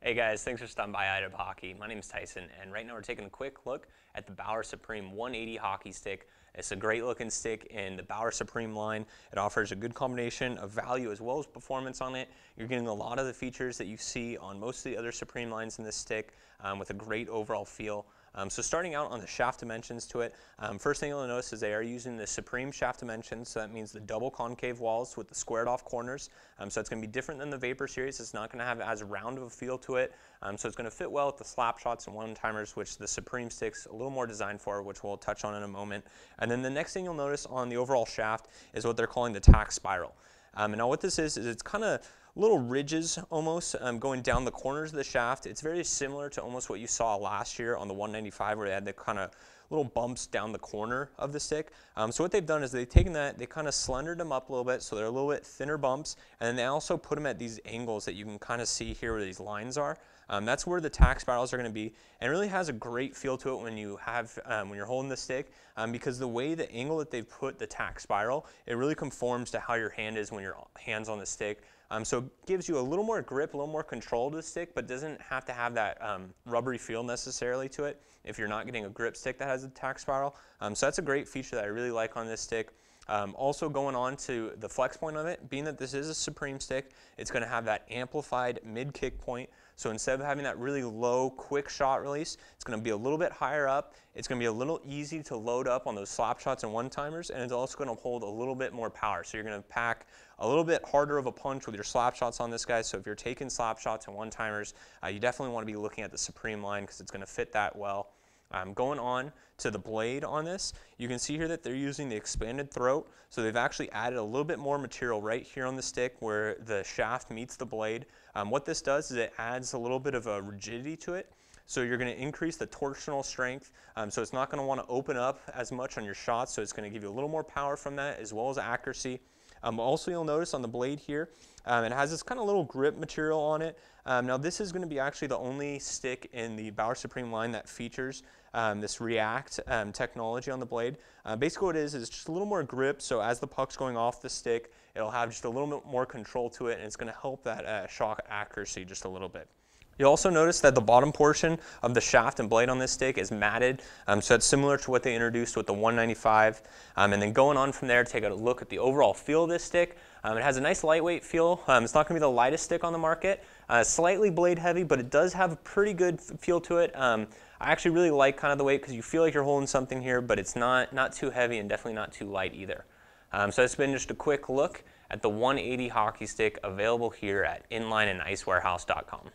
Hey guys, thanks for stopping by Untitled Hockey. My name is Tyson, and right now we're taking a quick look at the Bauer Supreme 180 hockey stick. It's a great looking stick in the Bauer Supreme line. It offers a good combination of value as well as performance on it. You're getting a lot of the features that you see on most of the other Supreme lines in this stick with a great overall feel. So starting out on the shaft dimensions to it, first thing you'll notice is they are using the Supreme shaft dimensions, so that means the double concave walls with the squared off corners. So it's going to be different than the Vapor series. It's not going to have as round of a feel to it, so it's going to fit well with the slap shots and one-timers, which the Supreme stick's a little more designed for, which we'll touch on in a moment. And then the next thing you'll notice on the overall shaft is what they're calling the Tox Spiral. And now what this is it's kind of little ridges almost going down the corners of the shaft. It's very similar to almost what you saw last year on the 195 where they had the kind of little bumps down the corner of the stick. So what they've done is they've taken that, they kind of slendered them up a little bit so they're a little bit thinner bumps, and then they also put them at these angles that you can kind of see here where these lines are. That's where the Tox spirals are going to be, and it really has a great feel to it when you have when you're holding the stick, because the way the angle that they've put the Tox spiral, it really conforms to how your hand is when your hand's on the stick. So it gives you a little more grip, a little more control to the stick, but doesn't have to have that rubbery feel necessarily to it if you're not getting a grip stick that has a Tox spiral. So that's a great feature that I really like on this stick. Also going on to the flex point of it, being that this is a Supreme stick, it's going to have that amplified mid-kick point. So instead of having that really low, quick shot release, it's going to be a little bit higher up. It's going to be a little easy to load up on those slap shots and one-timers, and it's also going to hold a little bit more power. So you're going to pack a little bit harder of a punch with your slap shots on this guy. So if you're taking slap shots and one-timers, you definitely want to be looking at the Supreme line because it's going to fit that well. Going on to the blade on this, you can see here that they're using the expanded throat. So they've actually added a little bit more material right here on the stick where the shaft meets the blade. What this does is it adds a little bit of a rigidity to it. So you're going to increase the torsional strength. So it's not going to want to open up as much on your shots. So it's going to give you a little more power from that as well as accuracy. Also, you'll notice on the blade here, it has this kind of little grip material on it. Now this is going to be actually the only stick in the Bauer Supreme line that features this React technology on the blade. Basically what it is just a little more grip, so as the puck's going off the stick, it'll have just a little bit more control to it, and it's going to help that shot accuracy just a little bit. You'll also notice that the bottom portion of the shaft and blade on this stick is matted, so it's similar to what they introduced with the 195. And then going on from there, take a look at the overall feel of this stick. It has a nice lightweight feel. It's not going to be the lightest stick on the market. Slightly blade heavy, but it does have a pretty good feel to it. I actually really like kind of the weight because you feel like you're holding something here, but it's not too heavy and definitely not too light either. So it's been just a quick look at the 180 hockey stick available here at inlineandicewarehouse.com.